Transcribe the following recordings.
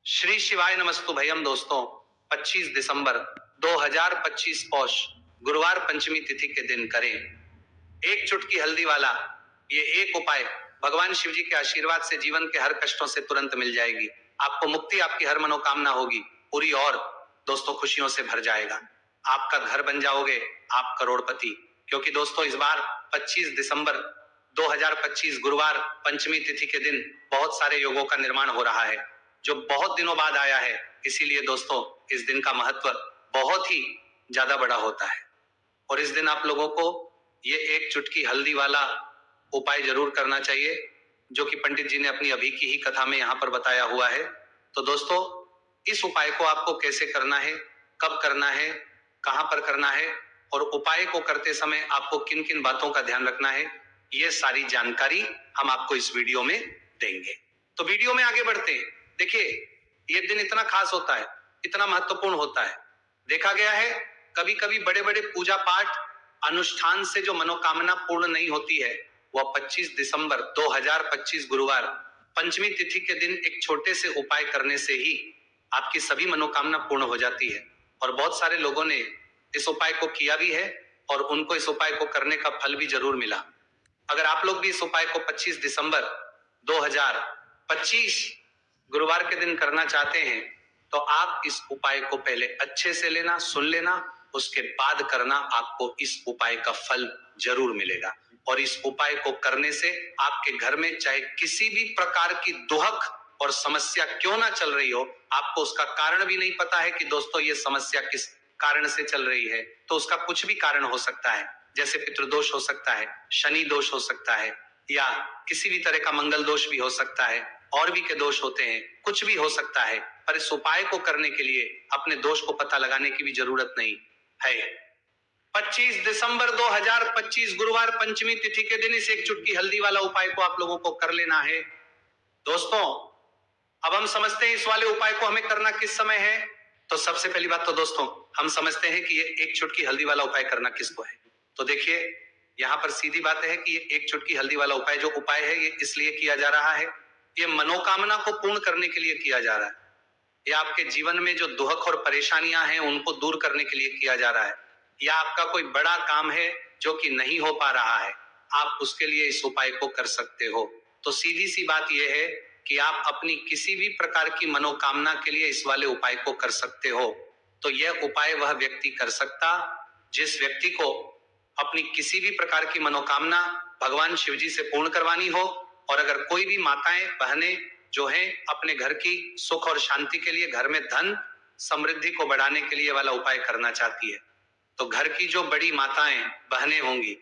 श्री शिवाय नमस्तु भयम दोस्तों। 25 दिसंबर 2025 पौष गुरुवार पंचमी तिथि के दिन करें एक चुटकी हल्दी वाला ये एक उपाय। भगवान शिव जी के आशीर्वाद से जीवन के हर कष्टों से तुरंत मिल जाएगी। आपको मुक्ति, आपकी हर मनोकामना होगी पूरी और दोस्तों खुशियों से भर जाएगा। आपका घर बन जाओगे आप करोड़पति। क्योंकि दोस्तों इस बार 25 दिसंबर 2025 गुरुवार पंचमी तिथि के दिन बहुत सारे योगों का निर्माण हो रहा है जो बहुत दिनों बाद आया है। इसीलिए दोस्तों इस दिन का महत्व बहुत ही ज्यादा बड़ा होता है और इस दिन आप लोगों को ये एक चुटकी हल्दी वाला उपाय जरूर करना चाहिए जो कि पंडित जी ने अपनी अभी की ही कथा में यहाँ पर बताया हुआ है। तो दोस्तों इस उपाय को आपको कैसे करना है, कब करना है, कहां पर करना है और उपाय को करते समय आपको किन किन बातों का ध्यान रखना है, ये सारी जानकारी हम आपको इस वीडियो में देंगे। तो वीडियो में आगे बढ़ते हैं। देखिए ये दिन इतना खास होता है, इतना महत्वपूर्ण होता है। देखा गया है कभी कभी बड़े बड़े पूजा पाठ अनुष्ठान से जो मनोकामना पूर्ण नहीं होती है वह 25 दिसंबर 2025 गुरुवार पंचमी तिथि के दिन एक छोटे से उपाय करने से ही आपकी सभी मनोकामना पूर्ण हो जाती है। और बहुत सारे लोगों ने इस उपाय को किया भी है और उनको इस उपाय को करने का फल भी जरूर मिला। अगर आप लोग भी इस उपाय को 25 दिसंबर 2025 गुरुवार के दिन करना चाहते हैं तो आप इस उपाय को पहले अच्छे से लेना, सुन लेना, उसके बाद करना। आपको इस उपाय का फल जरूर मिलेगा और इस उपाय को करने से आपके घर में चाहे किसी भी प्रकार की दुहक और समस्या क्यों ना चल रही हो, आपको उसका कारण भी नहीं पता है कि दोस्तों ये समस्या किस कारण से चल रही है, तो उसका कुछ भी कारण हो सकता है। जैसे पितृदोष हो सकता है, शनि दोष हो सकता है या किसी भी तरह का मंगल दोष भी हो सकता है, और भी के दोष होते हैं, कुछ भी हो सकता है। पर इस उपाय को करने के लिए अपने दोष को पता लगाने की भी जरूरत नहीं है। 25 दिसंबर 2025 गुरुवार पंचमी तिथि के दिन इस एक चुटकी हल्दी वाला उपाय को आप लोगों को कर लेना है। दोस्तों अब हम समझते हैं इस वाले उपाय को हमें करना किस समय है। तो सबसे पहली बात तो दोस्तों हम समझते हैं कि ये एक चुटकी हल्दी वाला उपाय करना किसको है। तो देखिए यहाँ पर सीधी बात है कि ये एक चुटकी हल्दी वाला उपाय जो उपाय है ये इसलिए किया जा रहा है, ये मनोकामना को पूर्ण करने के लिए किया जा रहा है। या आपके जीवन में जो दुहक और परेशानियां हैं उनको दूर करने के लिए किया जा रहा है, या आपका कोई बड़ा काम है जो कि नहीं हो पा रहा है, आप उसके लिए इस उपाय को कर सकते हो। तो सीधी सी बात यह है कि आप अपनी किसी भी प्रकार की मनोकामना के लिए इस वाले उपाय को कर सकते हो। तो यह उपाय वह व्यक्ति कर सकता जिस व्यक्ति को अपनी किसी भी प्रकार की मनोकामना भगवान शिव जी से पूर्ण करवानी हो, और अगर कोई भी माताएं बहनें जो हैं अपने घर की सुख और शांति के लिए, घर में धन समृद्धि को बढ़ाने के लिए वाला उपाय करना चाहती है, तो घर की जो बड़ी माताएं बहनें होंगी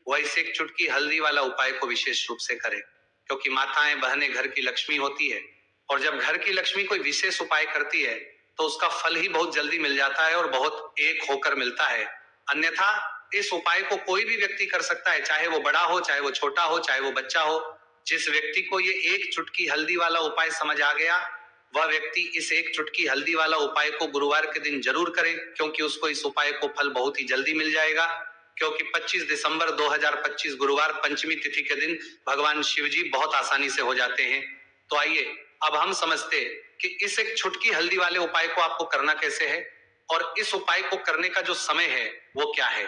वह इस एक चुटकी हल्दी वाला उपाय को विशेष रूप से करें। क्योंकि माताएं बहनें घर की लक्ष्मी होती है और जब घर की लक्ष्मी कोई विशेष उपाय करती है तो उसका फल ही बहुत जल्दी मिल जाता है और बहुत एक होकर मिलता है। अन्यथा इस उपाय को कोई भी व्यक्ति कर सकता है, चाहे वो बड़ा हो, चाहे वो छोटा हो, चाहे वो बच्चा हो। जिस व्यक्ति को ये एक चुटकी हल्दी वाला उपाय समझ आ गया वह व्यक्ति इस एक चुटकी हल्दी वाला उपाय को गुरुवार के दिन जरूर करे, क्योंकि उसको इस उपाय को फल बहुत ही जल्दी मिल जाएगा। क्योंकि 25 दिसंबर 2025 गुरुवार पंचमी तिथि के दिन भगवान शिव जी बहुत आसानी से हो जाते हैं। तो आइए अब हम समझते कि इस एक चुटकी हल्दी वाले उपाय को आपको करना कैसे है और इस उपाय को करने का जो समय है वो क्या है।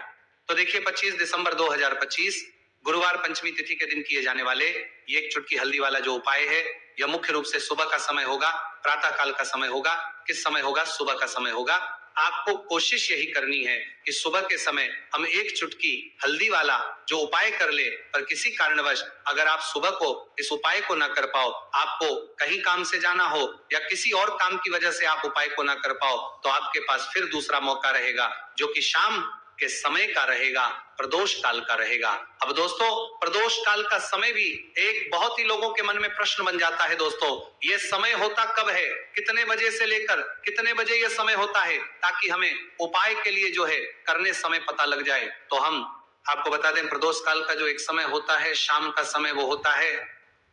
तो देखिए 25 दिसंबर 2025 गुरुवार पंचमी तिथि के दिन किए जाने वाले ये एक चुटकी हल्दी वाला जो उपाय है यह मुख्य रूप से सुबह का समय होगा, प्रातः काल का समय होगा। किस समय होगा? सुबह का समय होगा। आपको कोशिश यही करनी है कि सुबह के समय हम एक चुटकी हल्दी वाला जो उपाय कर ले, पर किसी कारणवश अगर आप सुबह को इस उपाय को ना कर पाओ, आपको कहीं काम से जाना हो या किसी और काम की वजह से आप उपाय को ना कर पाओ, तो आपके पास फिर दूसरा मौका रहेगा जो कि शाम के समय का रहेगा, प्रदोष काल का रहेगा। अब दोस्तों प्रदोष काल का समय भी एक बहुत ही लोगों के मन में प्रश्न बन जाता है। दोस्तों ये समय होता कब है, कितने बजे से लेकर कितने बजे ये समय होता है, ताकि हमें उपाय के लिए जो है करने समय पता लग जाए। तो हम आपको बता दें प्रदोष काल का जो एक समय होता है शाम का समय, वो होता है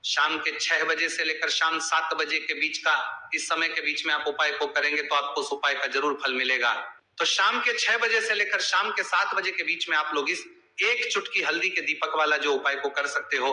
शाम के 6 बजे से लेकर शाम 7 बजे के बीच का। इस समय के बीच में आप उपाय को करेंगे तो आपको उस उपाय का जरूर फल मिलेगा। तो शाम के 6 बजे से लेकर शाम के 7 बजे के बीच में आप लोग इस एक चुटकी हल्दी के दीपक वाला जो उपाय को कर सकते हो।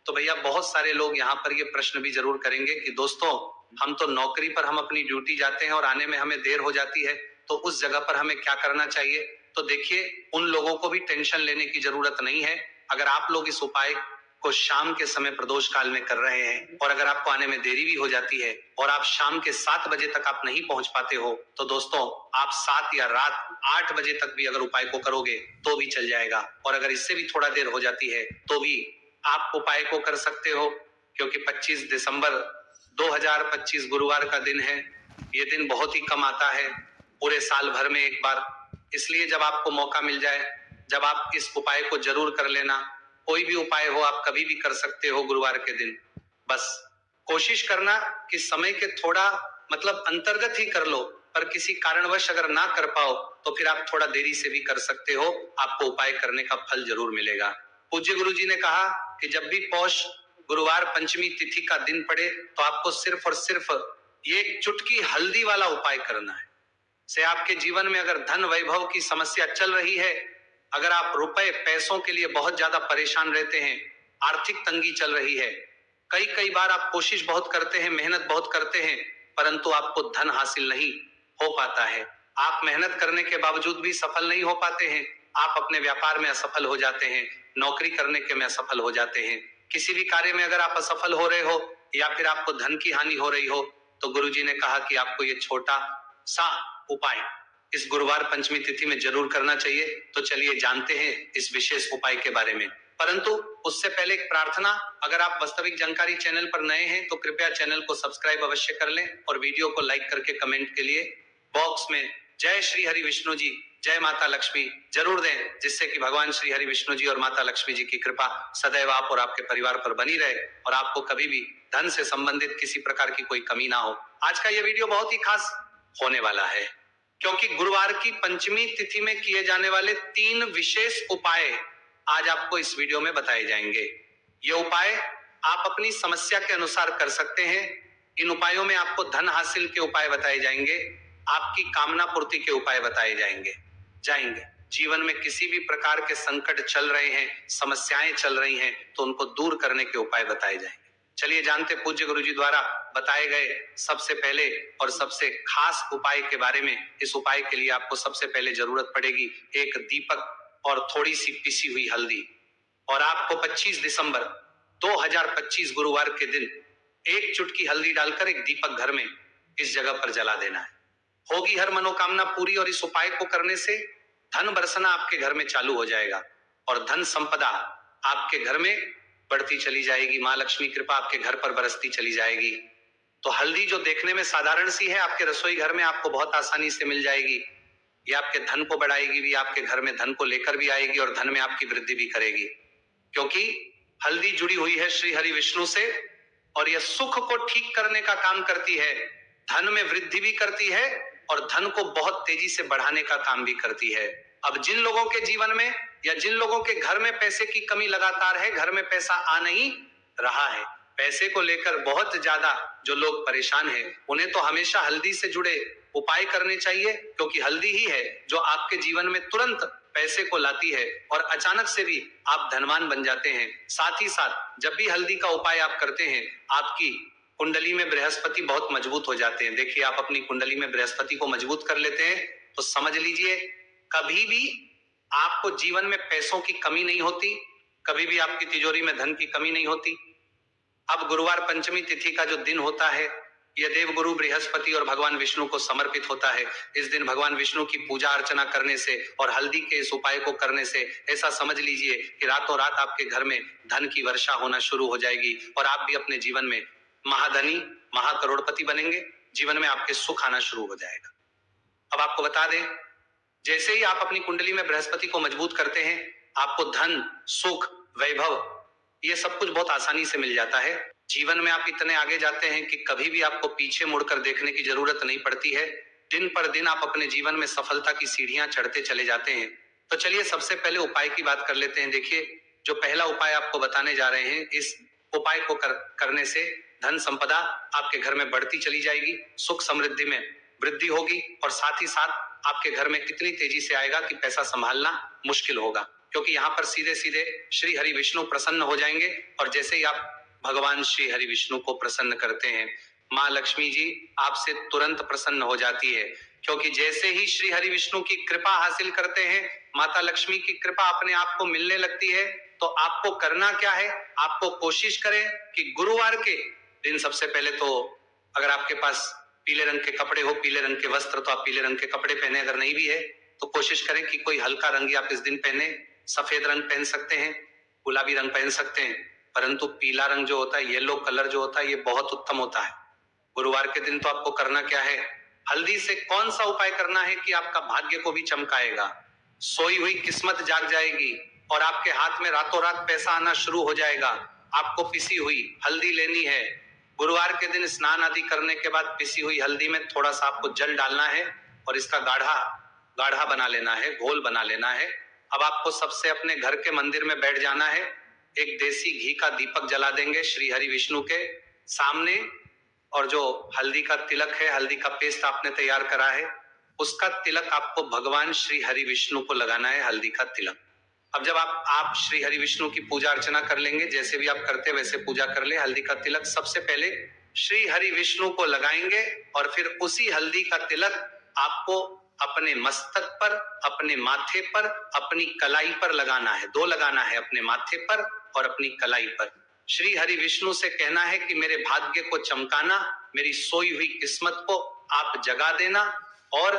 तो भैया बहुत सारे लोग यहाँ पर ये प्रश्न भी जरूर करेंगे कि दोस्तों हम तो नौकरी पर हम अपनी ड्यूटी जाते हैं और आने में हमें देर हो जाती है, तो उस जगह पर हमें क्या करना चाहिए? तो देखिए, उन लोगों को भी टेंशन लेने की जरूरत नहीं है। अगर आप लोग इस उपाय को शाम के समय प्रदोष काल में कर रहे हैं और अगर आपको आने में देरी भी हो जाती है और आप शाम के 7 बजे तक आप नहीं पहुंच पाते हो, तो दोस्तों आप 7 या रात 8 बजे तक भी अगर उपाय को करोगे तो भी चल जाएगा। और अगर इससे भी थोड़ा देर हो जाती है तो भी आप उपाय को कर सकते हो, क्योंकि 25 दिसंबर 2025 गुरुवार का दिन है। ये दिन बहुत ही कम आता है पूरे साल भर में एक बार, इसलिए जब आपको मौका मिल जाए, जब आप इस उपाय को जरूर कर लेना। कोई भी उपाय हो आप कभी भी कर सकते हो गुरुवार के दिन। बस कोशिश करना कि समय के थोड़ा मतलब अंतर्गत ही कर लो, पर किसी कारणवश अगर ना कर पाओ तो फिर आप थोड़ा देरी से भी कर सकते हो, आपको उपाय करने का फल जरूर मिलेगा। पूज्य गुरु जी ने कहा कि जब भी पौष गुरुवार पंचमी तिथि का दिन पड़े तो आपको सिर्फ और सिर्फ ये एक चुटकी हल्दी वाला उपाय करना है। से आपके जीवन में अगर धन वैभव की समस्या चल रही है, अगर आप रुपए पैसों के लिए बहुत ज्यादा परेशान रहते हैं, आर्थिक तंगी चल रही है, कई बार आप कोशिश बहुत करते हैं, मेहनत बहुत करते हैं, परंतु आपको धन हासिल नहीं हो पाता है। आप मेहनत करने के बावजूद भी सफल नहीं हो पाते हैं। आप अपने व्यापार में असफल हो जाते हैं, नौकरी करने के में असफल हो जाते हैं। किसी भी कार्य में अगर आप असफल हो रहे हो या फिर आपको धन की हानि हो रही हो, तो गुरुजी ने कहा कि आपको ये छोटा सा उपाय इस गुरुवार पंचमी तिथि में जरूर करना चाहिए। तो चलिए जानते हैं इस विशेष उपाय के बारे में। परंतु उससे पहले एक प्रार्थना, अगर आप वास्तविक जानकारी चैनल पर नए हैं तो कृपया चैनल को सब्सक्राइब अवश्य कर लें और वीडियो को लाइक करके कमेंट के लिए बॉक्स में जय श्री हरि विष्णु जी, जय माता लक्ष्मी जरूर दें, जिससे कि भगवान श्री हरि विष्णु जी और माता लक्ष्मी जी की कृपा सदैव आप और आपके परिवार पर बनी रहे और आपको कभी भी धन से संबंधित किसी प्रकार की कोई कमी ना हो। आज का यह वीडियो बहुत ही खास होने वाला है, क्योंकि गुरुवार की पंचमी तिथि में किए जाने वाले 3 विशेष उपाय आज आपको इस वीडियो में बताए जाएंगे। ये उपाय आप अपनी समस्या के अनुसार कर सकते हैं। इन उपायों में आपको धन हासिल के उपाय बताए जाएंगे, आपकी कामना पूर्ति के उपाय बताए जाएंगे। जीवन में किसी भी प्रकार के संकट चल रहे हैं, समस्याएं चल रही हैं, तो उनको दूर करने के उपाय बताए जाएंगे। चलिए जानते पूज्य गुरु जी द्वारा बताए गए सबसे पहले और सबसे खास उपाय के बारे में। इस उपाय के लिए आपको सबसे पहले जरूरत पड़ेगी एक दीपक और थोड़ी सी पिसी हुई हल्दी, और आपको 25 दिसंबर 2025 गुरुवार के दिन एक चुटकी हल्दी डालकर एक दीपक घर में इस जगह पर जला देना है। होगी हर मनोकामना पूरी और इस उपाय को करने से धन बरसना आपके घर में चालू हो जाएगा और धन संपदा आपके घर में बढ़ती चली जाएगी। मां लक्ष्मी कृपा आपके घर पर बरसती चली जाएगी। तो हल्दी जो देखने में साधारण सी है, आपके रसोई घर में आपको बहुत आसानी से मिल जाएगी। ये आपके धन को बढ़ाएगी भी, आपके घर में धन को लेकर भी आएगी और धन में आपकी वृद्धि भी करेगी, क्योंकि हल्दी जुड़ी हुई है श्री हरि विष्णु से और यह सुख को ठीक करने का काम करती है, धन में वृद्धि भी करती है और धन को बहुत तेजी से बढ़ाने का काम भी करती है। अब जिन लोगों के जीवन में या जिन लोगों के घर में पैसे की कमी लगातार है, घर में पैसा आ नहीं रहा है, पैसे को लेकर बहुत ज्यादा जो लोग परेशान हैं, उन्हें तो हमेशा हल्दी से जुड़े उपाय करने चाहिए, क्योंकि हल्दी ही है जो आपके जीवन में तुरंत पैसे को लाती है और अचानक से भी आप धनवान बन जाते हैं। साथ ही साथ जब भी हल्दी का उपाय आप करते हैं, आपकी कुंडली में बृहस्पति बहुत मजबूत हो जाते हैं। देखिए, आप अपनी कुंडली में बृहस्पति को मजबूत कर लेते हैं तो समझ लीजिए कभी भी आपको जीवन में पैसों की कमी नहीं होती, कभी भी आपकी तिजोरी में धन की कमी नहीं होती। अब गुरुवार पंचमी तिथि का जो दिन होता है, यह देवगुरु बृहस्पति और भगवान विष्णु को समर्पित होता है। इस दिन भगवान विष्णु की पूजा अर्चना करने से और हल्दी के इस उपाय को करने से ऐसा समझ लीजिए कि रातों रात आपके घर में धन की वर्षा होना शुरू हो जाएगी और आप भी अपने जीवन में महाधनी महाकरोड़पति बनेंगे। जीवन में आपके सुख आना शुरू हो जाएगा। अब आपको बता दें, जैसे ही आप अपनी कुंडली में बृहस्पति को मजबूत करते हैं, आपको धन सुख वैभव ये सब कुछ बहुत आसानी से मिल जाता है। जीवन में आप इतने आगे जाते हैं कि कभी भी आपको पीछे मुड़कर देखने की जरूरत नहीं पड़ती है। दिन पर दिन आप अपने जीवन में सफलता की सीढ़ियां चढ़ते चले जाते हैं। तो चलिए सबसे पहले उपाय की बात कर लेते हैं। देखिए, जो पहला उपाय आपको बताने जा रहे हैं, इस उपाय को करने से धन संपदा आपके घर में बढ़ती चली जाएगी, सुख समृद्धि में वृद्धि होगी और साथ ही साथ आपके घर में कितनी तेजी से आएगा कि पैसा संभालना मुश्किल होगा, क्योंकि यहाँ पर सीधे सीधे श्री हरि विष्णु प्रसन्न हो जाएंगे। और जैसे ही आप भगवान श्री हरि विष्णु को प्रसन्न करते हैं, माँ लक्ष्मी जी आपसे तुरंत प्रसन्न हो जाती है, क्योंकि जैसे ही श्री हरि विष्णु की कृपा हासिल करते हैं, माता लक्ष्मी की कृपा अपने आप को मिलने लगती है। तो आपको करना क्या है, आपको कोशिश करें कि गुरुवार के दिन सबसे पहले तो अगर आपके पास पीले रंग के कपड़े हो, पीले रंग के वस्त्र, तो आप पीले रंग के कपड़े पहने, अगर नहीं भी है तो कोशिश करें कि कोई हल्का रंग ही आप इस दिन पहने। सफेद रंग पहन सकते हैं, गुलाबी रंग पहन सकते हैं, परंतु पीला रंग जो होता है, येलो कलर जो होता है, ये बहुत उत्तम होता है। गुरुवार के दिन तो आपको करना क्या है, हल्दी से कौन सा उपाय करना है कि आपका भाग्य को भी चमकाएगा, सोई हुई किस्मत जाग जाएगी और आपके हाथ में रातों रात पैसा आना शुरू हो जाएगा। आपको पिसी हुई हल्दी लेनी है। गुरुवार के दिन स्नान आदि करने के बाद पिसी हुई हल्दी में थोड़ा सा आपको जल डालना है और इसका गाढ़ा गाढ़ा बना लेना है, घोल बना लेना है। अब आपको सबसे अपने घर के मंदिर में बैठ जाना है, एक देसी घी का दीपक जला देंगे श्री हरि विष्णु के सामने, और जो हल्दी का तिलक है, हल्दी का पेस्ट आपने तैयार करा है, उसका तिलक आपको भगवान श्री हरि विष्णु को लगाना है, हल्दी का तिलक। अब जब आप श्री हरि विष्णु की पूजा अर्चना कर लेंगे, जैसे भी आप करते वैसे पूजा कर ले। हल्दी का तिलक सबसे पहले श्री हरि विष्णु को लगाएंगे और फिर उसी हल्दी का तिलक आपको अपने मस्तक पर, अपने माथे पर, अपनी कलाई पर लगाना है। दो लगाना है, अपने माथे पर और अपनी कलाई पर। श्री हरि विष्णु से कहना है कि मेरे भाग्य को चमकाना, मेरी सोई हुई किस्मत को आप जगा देना और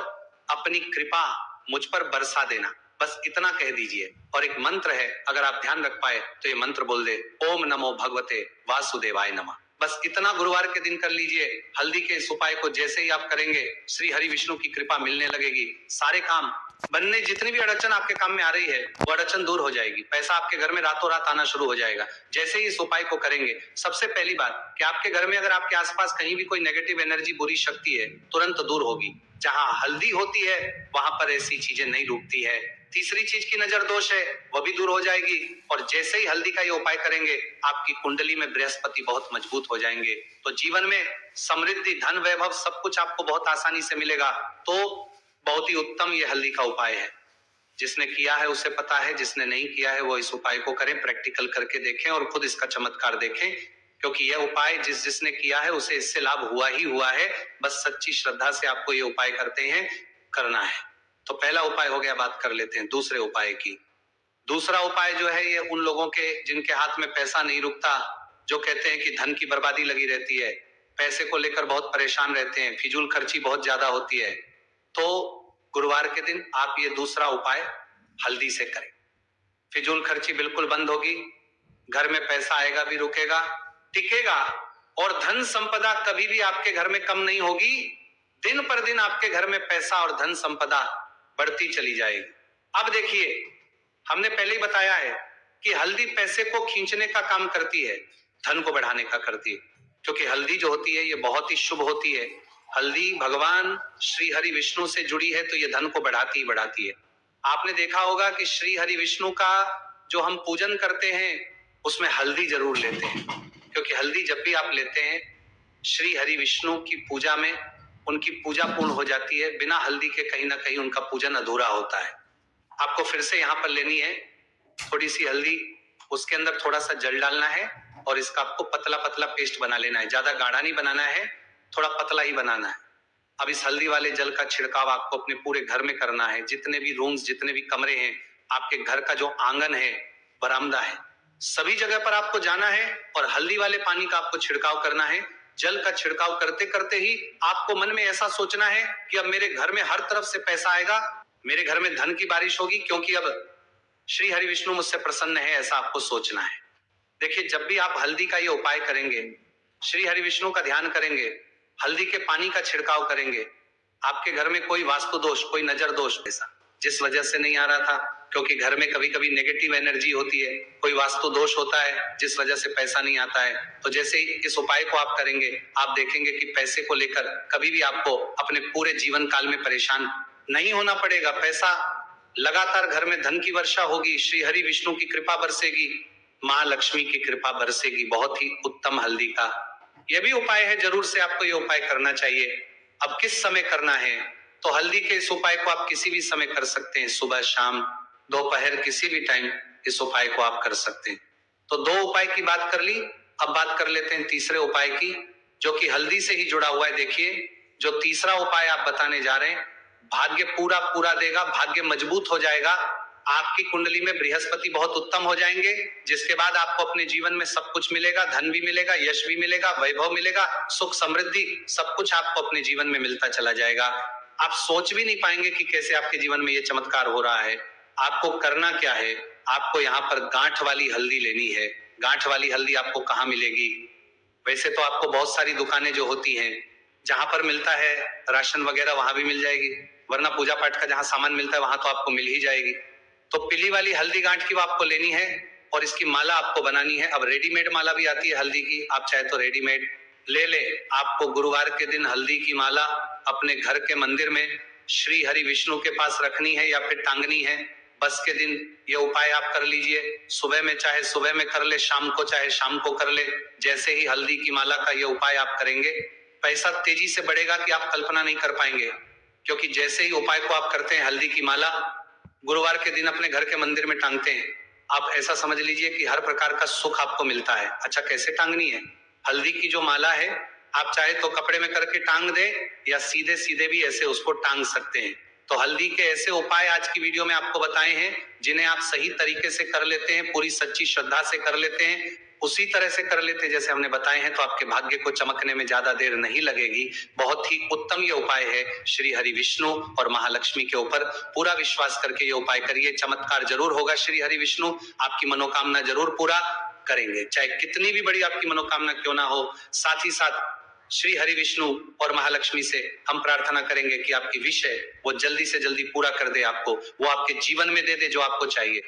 अपनी कृपा मुझ पर बरसा देना। बस इतना कह दीजिए। और एक मंत्र है, अगर आप ध्यान रख पाए तो ये मंत्र बोल दे, ओम नमो भगवते वासुदेवाय नमः। बस इतना गुरुवार के दिन कर लीजिए। हल्दी के इस उपाय को जैसे ही आप करेंगे, श्री हरि विष्णु की कृपा मिलने लगेगी। सारे काम बनने, जितनी भी अड़चन आपके काम में आ रही है वो अड़चन दूर हो जाएगी। पैसा आपके घर में रातों रात आना शुरू हो जाएगा जैसे ही इस उपाय को करेंगे। सबसे पहली बात कि आपके घर में अगर आपके आसपास कहीं भी कोई नेगेटिव एनर्जी, बुरी शक्ति है, तुरंत दूर होगी। जहां हल्दी होती है वहां पर ऐसी चीजें नहीं रुकती है। तीसरी चीज की नजर दोष है, वह भी दूर हो जाएगी। और जैसे ही हल्दी का ये उपाय करेंगे, आपकी कुंडली में बृहस्पति बहुत मजबूत हो जाएंगे। तो जीवन में समृद्धि, धन, वैभव सब कुछ आपको बहुत आसानी से मिलेगा। तो बहुत ही उत्तम ये हल्दी का उपाय है। जिसने किया है उसे पता है, जिसने नहीं किया है वो इस उपाय को करें, प्रैक्टिकल करके देखें और खुद इसका चमत्कार देखें, क्योंकि यह उपाय जिसने किया है उसे इससे लाभ हुआ ही हुआ है। बस सच्ची श्रद्धा से आपको ये उपाय करना है। तो पहला उपाय हो गया, बात कर लेते हैं दूसरे उपाय की। दूसरा उपाय जो है, ये उन लोगों के जिनके हाथ में पैसा नहीं रुकता, जो कहते हैं कि धन की बर्बादी लगी रहती है, पैसे को लेकर बहुत परेशान रहते हैं, फिजूल खर्ची बहुत ज्यादा होती है। तो गुरुवार के दिन आप ये दूसरा उपाय हल्दी से करें। फिजूल खर्ची बिल्कुल बंद होगी, घर में पैसा आएगा भी, रुकेगा, टिकेगा, और धन संपदा कभी भी आपके घर में कम नहीं होगी। दिन पर दिन आपके घर में पैसा और धन संपदा बढ़ती चली जाएगी। अब देखिए, हमने पहले ही बताया है कि हल्दी पैसे को खींचने का काम करती है, धन को बढ़ाने का करती है, क्योंकि हल्दी जो होती है ये बहुत ही शुभ होती है। हल्दी भगवान श्री हरि विष्णु से जुड़ी है, तो ये धन को बढ़ाती ही बढ़ाती है। आपने देखा होगा कि श्री हरि विष्णु का जो हम पूजन करते हैं उसमें हल्दी जरूर लेते हैं, क्योंकि हल्दी जब भी आप लेते हैं श्री हरि विष्णु की पूजा में, उनकी पूजा पूर्ण हो जाती है। बिना हल्दी के कहीं ना कहीं उनका पूजन अधूरा होता है। आपको फिर से यहाँ पर लेनी है थोड़ी सी हल्दी, उसके अंदर थोड़ा सा जल डालना है और इसका आपको पतला पतला पेस्ट बना लेना है। ज्यादा गाढ़ा नहीं बनाना है, थोड़ा पतला ही बनाना है। अब इस हल्दी वाले जल का छिड़काव आपको अपने पूरे घर में करना है। जितने भी रूम्स, जितने भी कमरे हैं, आपके घर का जो आंगन है, बरामदा है, सभी जगह पर आपको जाना है और हल्दी वाले पानी का आपको छिड़काव करना है। जल का छिड़काव करते करते ही आपको मन में ऐसा सोचना है कि अब मेरे घर में हर तरफ से पैसा आएगा, मेरे घर में धन की बारिश होगी, क्योंकि अब श्री हरि विष्णु मुझसे प्रसन्न है, ऐसा आपको सोचना है। देखिए, जब भी आप हल्दी का ये उपाय करेंगे, श्री हरि विष्णु का ध्यान करेंगे, हल्दी के पानी का छिड़काव करेंगे, आपके घर में कोई वास्तु दोष, कोई नजर दोष ऐसा जिस वजह से नहीं आ रहा था, क्योंकि घर में कभी कभी नेगेटिव एनर्जी होती है, कोई वास्तु दोष होता है जिस वजह से पैसा नहीं आता है, तो जैसे ही इस उपाय को आप करेंगे, आप देखेंगे कि पैसे को लेकर कभी भी आपको अपने पूरे जीवन काल में परेशान नहीं होना पड़ेगा। पैसा लगातार घर में, धन की वर्षा होगी, श्री हरि विष्णु की कृपा बरसेगी, माँ लक्ष्मी की कृपा बरसेगी। बहुत ही उत्तम हल्दी का यह भी उपाय है, जरूर से आपको यह उपाय करना चाहिए। अब किस समय करना है, तो हल्दी के इस उपाय को आप किसी भी समय कर सकते हैं, सुबह, शाम, दोपहर, किसी भी टाइम इस उपाय को आप कर सकते हैं। तो दो उपाय की बात कर ली, अब बात कर लेते हैं तीसरे उपाय की, जो कि हल्दी से ही जुड़ा हुआ है। देखिए, जो तीसरा उपाय आप बताने जा रहे हैं, भाग्य पूरा पूरा देगा, भाग्य मजबूत हो जाएगा, आपकी कुंडली में बृहस्पति बहुत उत्तम हो जाएंगे, जिसके बाद आपको अपने जीवन में सब कुछ मिलेगा, धन भी मिलेगा, यश भी मिलेगा, वैभव मिलेगा, सुख समृद्धि सब कुछ आपको अपने जीवन में मिलता चला जाएगा। आप सोच भी नहीं पाएंगे कि कैसे आपके जीवन में ये चमत्कार हो रहा है। आपको करना क्या है, आपको यहाँ पर गांठ वाली हल्दी लेनी है। गांठ वाली हल्दी आपको कहाँ मिलेगी? वैसे तो आपको बहुत सारी दुकानें जो होती हैं, जहां पर मिलता है राशन वगैरह, वहां भी मिल जाएगी, वरना पूजा पाठ का जहां सामान मिलता है वहां तो आपको मिल ही जाएगी। तो पीली वाली हल्दी गांठ की वो आपको लेनी है और इसकी माला आपको बनानी है। अब रेडीमेड माला भी आती है हल्दी की, आप चाहे तो रेडीमेड ले ले। आपको गुरुवार के दिन हल्दी की माला अपने घर के मंदिर में श्री हरि विष्णु के पास रखनी है या फिर टांगनी है। बस के दिन ये उपाय आप कर लीजिए। सुबह में चाहे सुबह में कर ले, शाम को चाहे शाम को कर ले। जैसे ही हल्दी की माला का ये उपाय आप करेंगे, पैसा तेजी से बढ़ेगा कि आप कल्पना नहीं कर पाएंगे। क्योंकि जैसे ही उपाय को आप करते हैं, हल्दी की माला गुरुवार के दिन अपने घर के मंदिर में टांगते हैं, आप ऐसा समझ लीजिए कि हर प्रकार का सुख आपको मिलता है। अच्छा, कैसे टांगनी है? हल्दी की जो माला है, आप चाहे तो कपड़े में करके टांग दे या सीधे सीधे भी ऐसे उसको टांग सकते हैं। तो हल्दी के ऐसे उपाय आज की वीडियो में आपको बताए हैं, जिन्हें आप सही तरीके से कर लेते हैं, पूरी सच्ची श्रद्धा से कर लेते हैं, उसी तरह से कर लेते जैसे हमने बताए हैं, तो आपके भाग्य को चमकने में ज्यादा देर नहीं लगेगी। बहुत ही उत्तम ये उपाय है। श्री हरि विष्णु और महालक्ष्मी के ऊपर पूरा विश्वास करके ये उपाय करिए, चमत्कार जरूर होगा। श्री हरि विष्णु आपकी मनोकामना जरूर पूरा करेंगे, चाहे कितनी भी बड़ी आपकी मनोकामना क्यों ना हो। साथ ही साथ श्री हरि विष्णु और महालक्ष्मी से हम प्रार्थना करेंगे कि आपकी विषय वो जल्दी से जल्दी पूरा कर दे, आपको वो आपके जीवन में दे दे जो आपको चाहिए।